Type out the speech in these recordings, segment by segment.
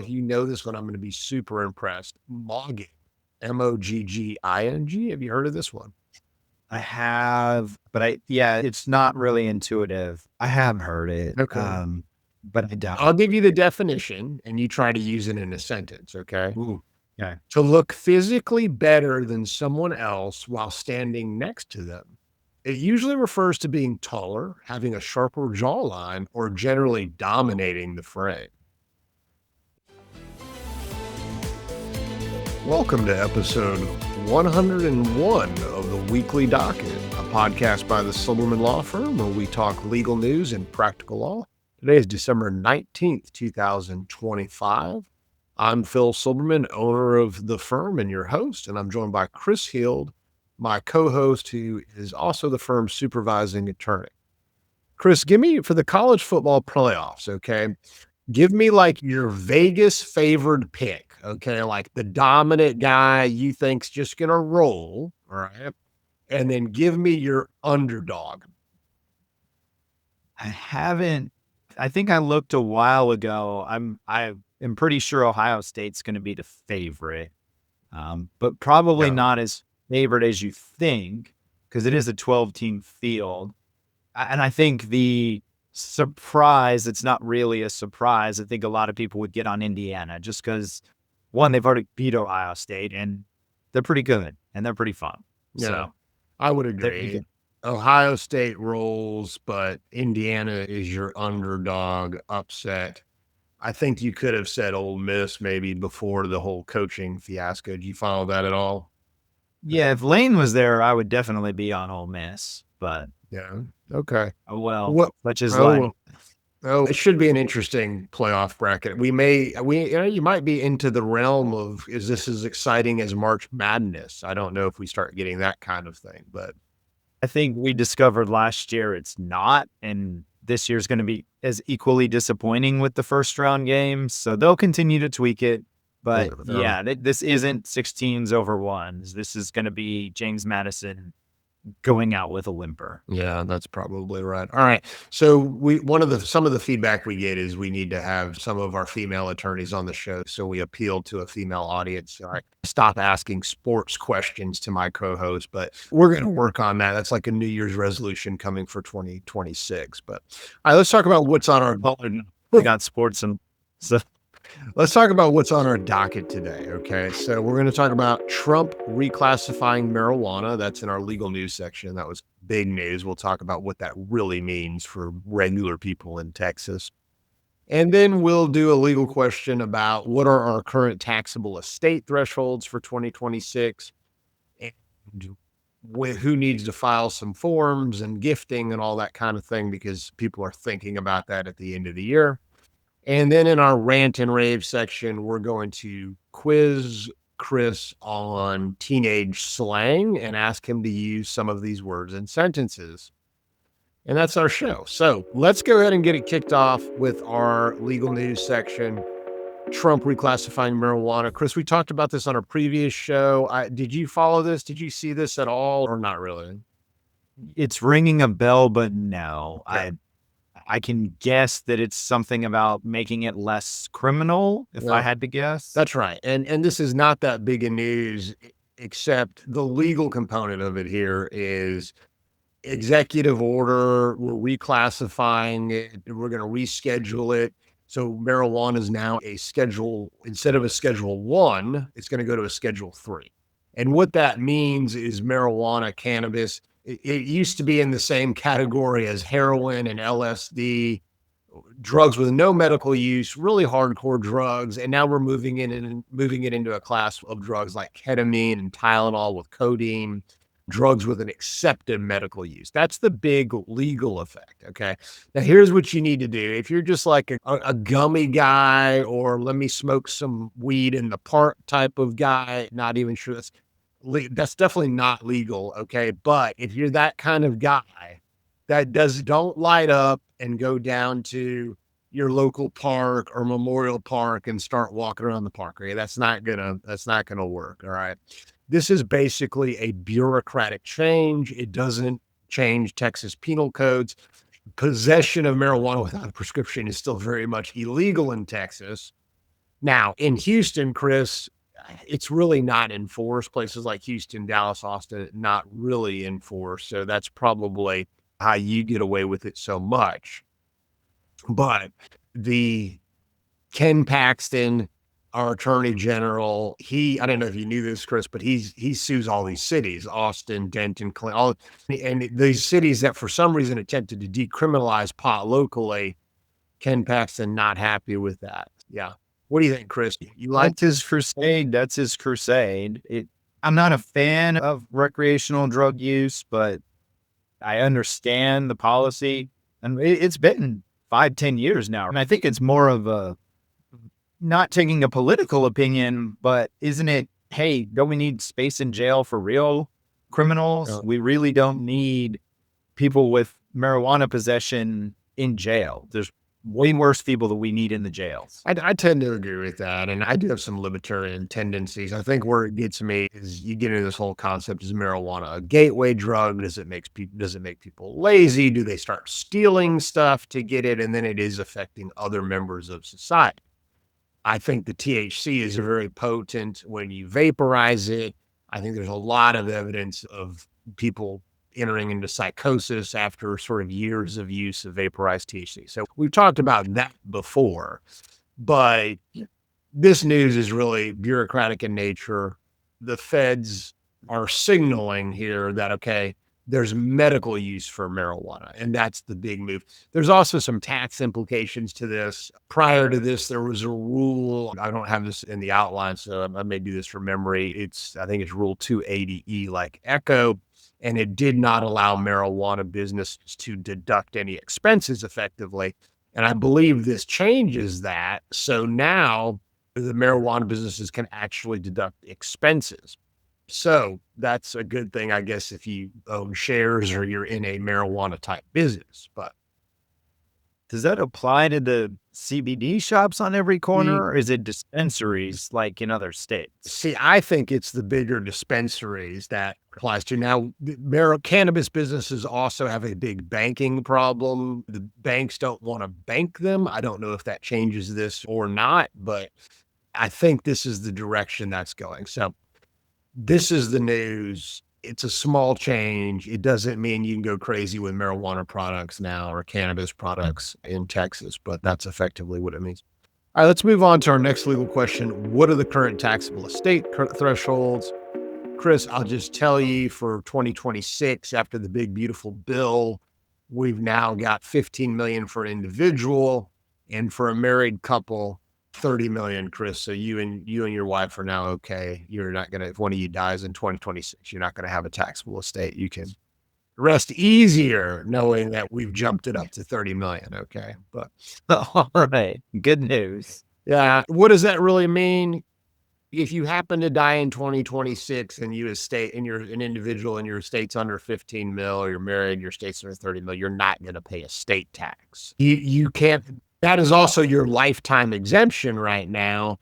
If you know this one, I'm going to be super impressed. Mogging, Mogging. Have you heard of this one? I have, but it's not really intuitive. I have heard it, Okay. but I doubt. I'll give you the definition and you try to use it in a sentence. Okay. Ooh, okay. To look physically better than someone else while standing next to them. It usually refers to being taller, having a sharper jawline, or generally dominating the frame. Welcome to episode 101 of the Weekly Docket, a podcast by the Silberman Law Firm where we talk legal news and practical law. Today is December 19th, 2025. I'm Phil Silberman, owner of the firm and your host, and I'm joined by Chris Hield, my co-host, who is also the firm's supervising attorney. Chris, give me, for the college football playoffs, okay, give me like your Vegas favored pick, okay, like the dominant guy you think's just going to roll, all right, and then give me your underdog. I haven't. I think I looked a while ago. I am pretty sure Ohio State's going to be the favorite, but probably Yeah. not as favorite as you think because it is a 12-team field. And I think the surprise, it's not really a surprise. I think a lot of people would get on Indiana just because, one, they've already beat Ohio State and they're pretty good and they're pretty fun. Yeah, So I would there you agree. go. Ohio State rolls, but Indiana is your underdog upset. I think you could have said Ole Miss maybe before the whole coaching fiasco. Do you follow that at all? Yeah, if Lane was there, I would definitely be on Ole Miss. But Yeah. Okay. well, What? such is Oh, life. well. Oh, it should be an interesting playoff bracket. You might be into the realm of, is this as exciting as March Madness? I don't know if we start getting that kind of thing, but I think we discovered last year it's not, and this year's going to be as equally disappointing with the first round games. So they'll continue to tweak it. But uh, yeah, this isn't 16s over ones. This is going to be James Madison going out with a whimper. yeah, that's probably right. All right. So some of the feedback we get is we need to have some of our female attorneys on the show. So we appeal to a female audience. All right. Stop asking sports questions to my co-host, but we're going to work on that. That's like a New Year's resolution coming for 2026. But all right, let's talk about what's on our We got sports and so Let's talk about what's on our docket today. Okay. So we're going to talk about Trump reclassifying marijuana. That's in our legal news section. That was big news. We'll talk about what that really means for regular people in Texas. And then we'll do a legal question about what are our current taxable estate thresholds for 2026 and who needs to file some forms and gifting and all that kind of thing, because people are thinking about that at the end of the year. And then in our rant and rave section, we're going to quiz Chris on teenage slang and ask him to use some of these words and sentences. And that's our show. So let's go ahead and get it kicked off with our legal news section. Trump reclassifying marijuana. Chris, we talked about this on a previous show. Did you follow this? Did you see this at all or not really? it's ringing a bell, but no. Okay. I can guess that it's something about making it less criminal, if I Yeah. had to guess. That's right. And this is not that big a news, except the legal component of it here is executive order. We're reclassifying it. We're going to reschedule it. So marijuana is now a schedule, instead of a schedule 1, it's going to go to a schedule 3. And what that means is marijuana, cannabis, it used to be in the same category as heroin and LSD, drugs with no medical use, really hardcore drugs. And now we're moving it into a class of drugs like ketamine and Tylenol with codeine, drugs with an accepted medical use. That's the big legal effect. Okay. Now, here's what you need to do. If you're just like a gummy guy, or let me smoke some weed in the park type of guy, not even sure that's definitely not legal. Okay. But if you're that kind of guy that don't light up and go down to your local park or Memorial Park and start walking around the park. Okay. That's not gonna work. All right. This is basically a bureaucratic change. It doesn't change Texas penal codes. Possession of marijuana without a prescription is still very much illegal in Texas. Now, in Houston, Chris, it's really not enforced. Places like Houston, Dallas, Austin, not really enforced. So that's probably how you get away with it so much. But the Ken Paxton, our attorney general, I don't know if you knew this, Chris, but he sues all these cities, Austin, Denton, Clinton, and these cities that for some reason attempted to decriminalize pot locally. Ken Paxton not happy with that. Yeah. What do you think, Chris? You like That's his crusade. That's his crusade. I'm not a fan of recreational drug use, but I understand the policy. And it's been 5-10 years now. And I think it's more of a not taking a political opinion, but isn't it, hey, don't we need space in jail for real criminals? We really don't need people with marijuana possession in jail. There's way worse people that we need in the jails. I tend to agree with that, and I do have some libertarian tendencies. I think where it gets me is you get into this whole concept: is marijuana a gateway drug? Does it make people lazy? Do they start stealing stuff to get it? And then it is affecting other members of society. I think the THC is very potent when you vaporize it. I think there's a lot of evidence of people entering into psychosis after sort of years of use of vaporized THC. So we've talked about that before, but this news is really bureaucratic in nature. The feds are signaling here that, okay, there's medical use for marijuana, and that's the big move. There's also some tax implications to this. Prior to this, there was a rule. I don't have this in the outline, so I may do this from memory. I think it's Rule 280E, like Echo, and it did not allow marijuana businesses to deduct any expenses effectively. And I believe this changes that. So now the marijuana businesses can actually deduct expenses. So that's a good thing, I guess, if you own shares or you're in a marijuana type business. But does that apply to the CBD shops on every corner, or is it dispensaries like in other states? See, I think it's the bigger dispensaries that applies to. Now, cannabis businesses also have a big banking problem. The banks don't want to bank them. I don't know if that changes this or not, but I think this is the direction that's going. So this is the news. It's a small change. It doesn't mean you can go crazy with marijuana products now or cannabis products in Texas, but that's effectively what it means. All right, let's move on to our next legal question. What are the current taxable estate thresholds? Chris, I'll just tell you for 2026, after the big, beautiful bill, we've now got 15 million for an individual, and for a married couple, 30 million, Chris. So you and your wife are now okay. You're not going to, if one of you dies in 2026, you're not going to have a taxable estate. You can rest easier knowing that we've jumped it up to 30 million. Okay. But all right. Good news. Yeah. What does that really mean? If you happen to die in 2026 and you estate and you're an individual and your estate's under 15 mil, or you're married, your estate's under 30 mil, you're not going to pay estate tax. You can't. That is also your lifetime exemption right now.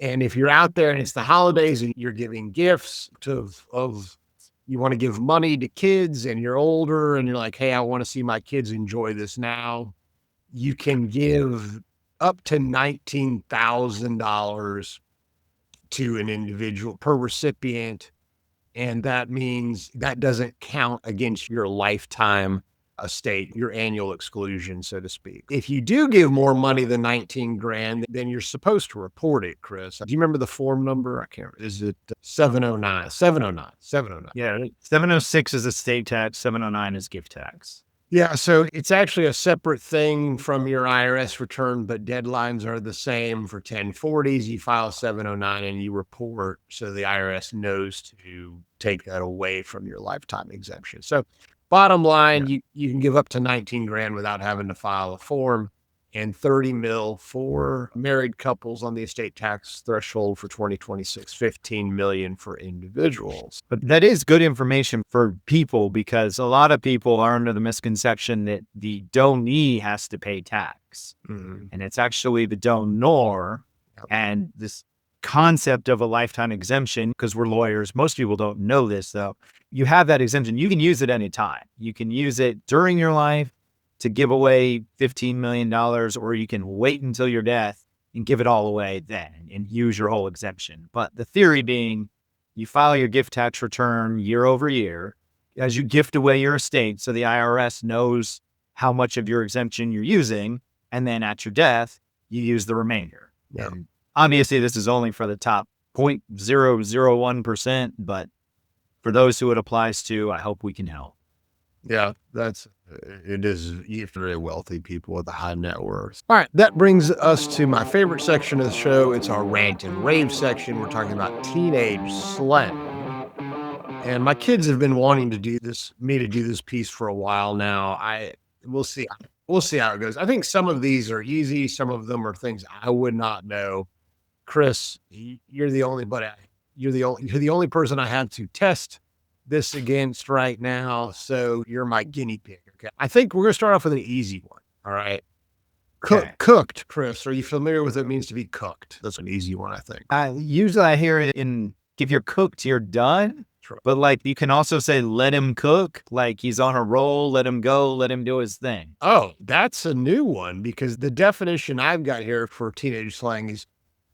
And if you're out there and it's the holidays and you're giving gifts you want to give money to kids and you're older and you're like, hey, I want to see my kids enjoy this now, you can give up to $19,000 to an individual per recipient. And that means that doesn't count against your lifetime estate, your annual exclusion, so to speak. If you do give more money than 19 grand, then you're supposed to report it, Chris. Do you remember the form number? I can't remember. Is it 709? 709. Yeah. 706 is estate tax. 709 is gift tax. Yeah. So it's actually a separate thing from your IRS return, but deadlines are the same for 1040s. You file 709 and you report, so the IRS knows to take that away from your lifetime exemption. So bottom line, you can give up to 19 grand without having to file a form, and 30 mil for married couples on the estate tax threshold for 2026, 15 million for individuals. But that is good information for people, because a lot of people are under the misconception that the donee has to pay tax. Mm-hmm. And it's actually the donor. And this concept of a lifetime exemption, because we're lawyers, most people don't know this though. You have that exemption. You can use it anytime. You can use it during your life to give away $15 million, or you can wait until your death and give it all away then and use your whole exemption. But the theory being you file your gift tax return year over year as you gift away your estate. So the IRS knows how much of your exemption you're using. And then at your death, you use the remainder. Yeah. And obviously, this is only for the top 0.001%, but for those who it applies to, I hope we can help. Yeah, it is very wealthy people with a high net worth. All right, that brings us to my favorite section of the show. It's our rant and rave section. We're talking about teenage slang. And my kids have been wanting to do this piece for a while now. We'll see how it goes. I think some of these are easy. Some of them are things I would not know. Chris, you're the only person I have to test this against right now. So you're my guinea pig. Okay. I think we're going to start off with an easy one. All right. Cooked, Chris. Are you familiar with what it means to be cooked? That's an easy one, I think. Usually I hear it in, if you're cooked, you're done. True. But like, you can also say, let him cook. Like he's on a roll, let him go, let him do his thing. Oh, that's a new one, because the definition I've got here for teenage slang is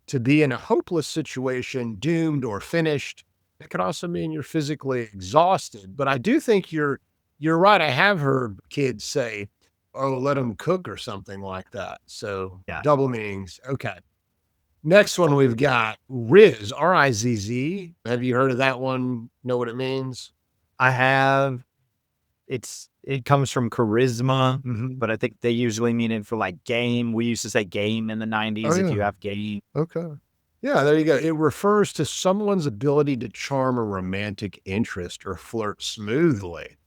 to be in a hopeless situation, doomed or finished. It could also mean you're physically exhausted, but I do think you're right. I have heard kids say, "Oh, let them cook," or something like that. So Yeah. Double meanings. Okay. Next one we've got Rizz, R-I-Z-Z. Have you heard of that one? Know what it means? I have. It comes from charisma, Mm-hmm. but I think they usually mean it for like game. We used to say game in the 90s. Oh, If yeah. you have game. Okay. Yeah, there you go. It refers to someone's ability to charm a romantic interest or flirt smoothly.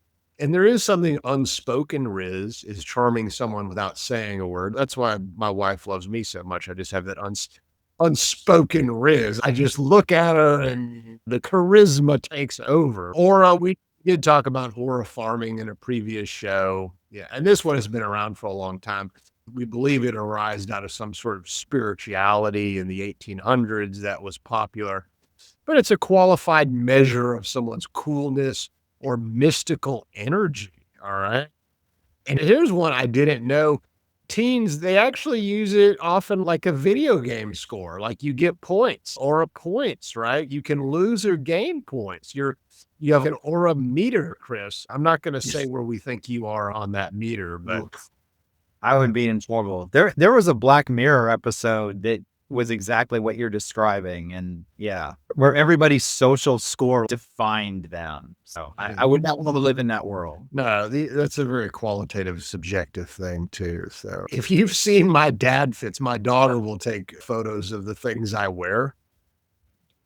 And there is something unspoken, Rizz, is charming someone without saying a word. That's why my wife loves me so much. I just have that unspoken Rizz. I just look at her and the charisma takes over. Aura, we did talk about aura farming in a previous show. Yeah. And this one has been around for a long time. We believe it arose out of some sort of spirituality in the 1800s that was popular, but it's a qualified measure of someone's coolness or mystical energy. All right. And here's one I didn't know. Teens, they actually use it often like a video game score, like you get points, aura points, right? You can lose or gain points. You have an aura meter, Chris. I'm not going to say where we think you are on that meter, but I would be in trouble. There was a Black Mirror episode that was exactly what you're describing. And yeah, where everybody's social score defined them. So I would not want to live in that world. no, that's a very qualitative, subjective thing too. So if you've seen my dad fits, my daughter will take photos of the things I wear.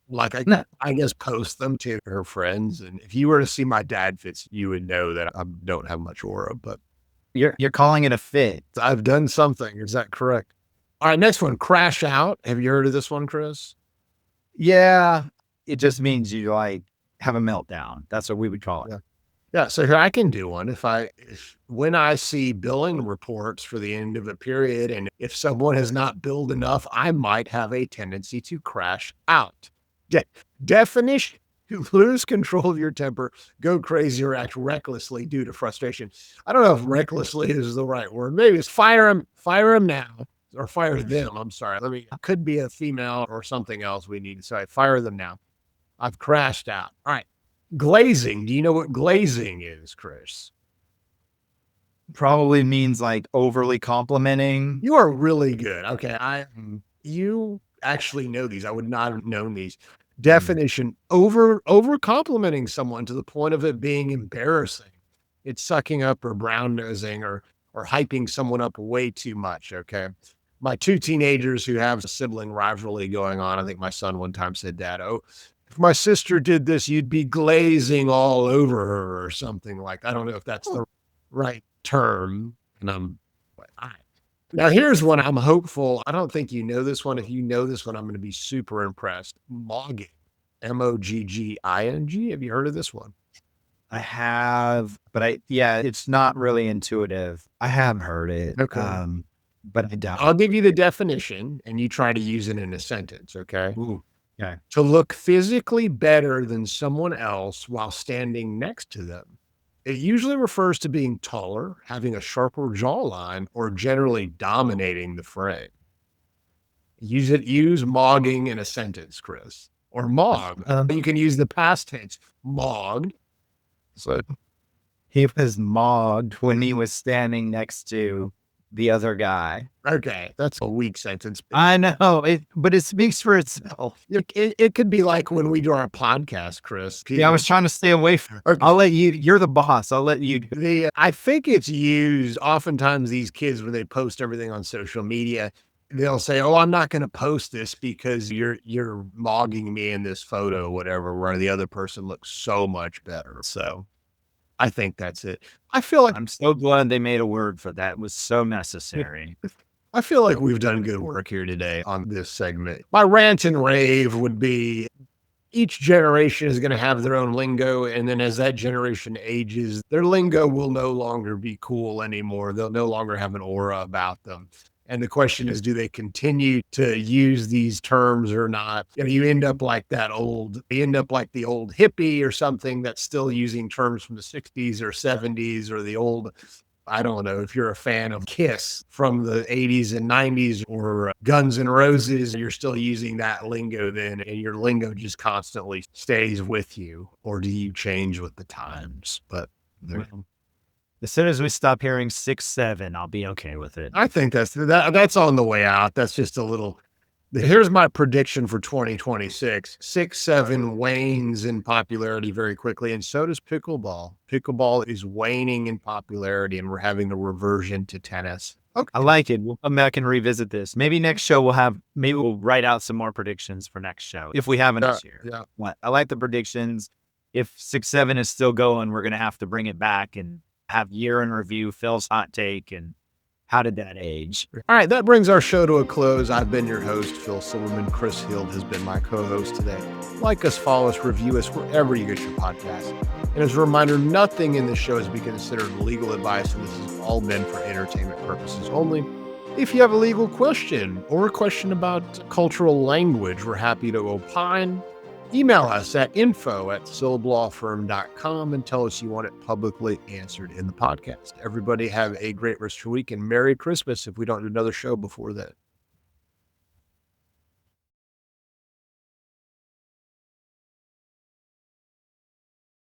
Like I guess post them to her friends. And if you were to see my dad fits, you would know that I don't have much aura, but You're calling it a fit. I've done something. Is that correct? All right, next one, crash out. Have you heard of this one, Chris? Yeah. It just means you like have a meltdown. That's what we would call it. Yeah. Yeah, so here I can do one. When I see billing reports for the end of a period, and if someone has not billed enough, I might have a tendency to crash out. Definition: to lose control of your temper, go crazy, or act recklessly due to frustration. I don't know if recklessly is the right word. Maybe it's fire them now, or fire them. I'm sorry. Could be a female or something else we need to say. Fire them now. I've crashed out. All right. Glazing. Do you know what glazing is, Chris? Probably means like overly complimenting. You are really good. Okay. You actually know these. I would not have known these. Definition: over complimenting someone to the point of it being embarrassing. It's sucking up or brown nosing or hyping someone up way too much. Okay. My two teenagers who have a sibling rivalry going on. I think my son one time said, "Dad, oh, if my sister did this, you'd be glazing all over her," or something like. I don't know if that's the right term. And now here's one I'm hopeful. I don't think you know this one. If you know this one, I'm going to be super impressed. Mogging, Mogging. Have you heard of this one? I have, but it's not really intuitive. I have heard it. Okay. But I doubt. I'll give you the definition and you try to use it in a sentence. Okay. Ooh, okay. To look physically better than someone else while standing next to them. It usually refers to being taller, having a sharper jawline, or generally dominating the frame. Use mogging in a sentence, Chris, or mog. You can use the past tense, mogged. So he was mogged when he was standing next to the other guy. Okay, that's a weak sentence. I know, but it speaks for itself. It could be like when we do our podcast, Chris. Yeah, I was trying to stay away from it. I'll let you, you're the boss. I'll let you do it. I think it's used oftentimes, these kids, when they post everything on social media, they'll say, "Oh, I'm not going to post this because you're mogging me in this photo," whatever, where the other person looks so much better. So I think that's it. I feel like I'm so glad they made a word for that. It was so necessary. I feel like we've done good work here today on this segment. My rant and rave would be, each generation is going to have their own lingo. And then as that generation ages, their lingo will no longer be cool anymore. They'll no longer have an aura about them. And the question is, do they continue to use these terms or not? You end up like the old hippie or something that's still using terms from the 60s or 70s, or the old, I don't know, if you're a fan of Kiss from the 80s and 90s, or Guns N' Roses, you're still using that lingo then, and your lingo just constantly stays with you, or do you change with the times? But as soon as we stop hearing 6-7, I'll be okay with it. I think that's on the way out. That's just a little. Here's my prediction for 2026. 6-7 wanes in popularity very quickly, and so does pickleball. Pickleball is waning in popularity, and we're having a reversion to tennis. Okay. I like it. We'll come back and revisit this. Maybe next show we'll write out some more predictions for next show, if we haven't this year. Yeah. I like the predictions. If 6-7 is still going, we're going to have to bring it back and have year in review, Phil's hot take, and how did that age? All right, that brings our show to a close. I've been your host, Phil Silverman. Chris Hield has been my co-host today. Like us, follow us, review us wherever you get your podcast. And as a reminder, nothing in this show is to be considered legal advice, and this has all been for entertainment purposes only. If you have a legal question or a question about cultural language, we're happy to opine. Email us at info@syllablawfirm.com and tell us you want it publicly answered in the podcast. Everybody have a great rest of your week, and Merry Christmas if we don't do another show before that.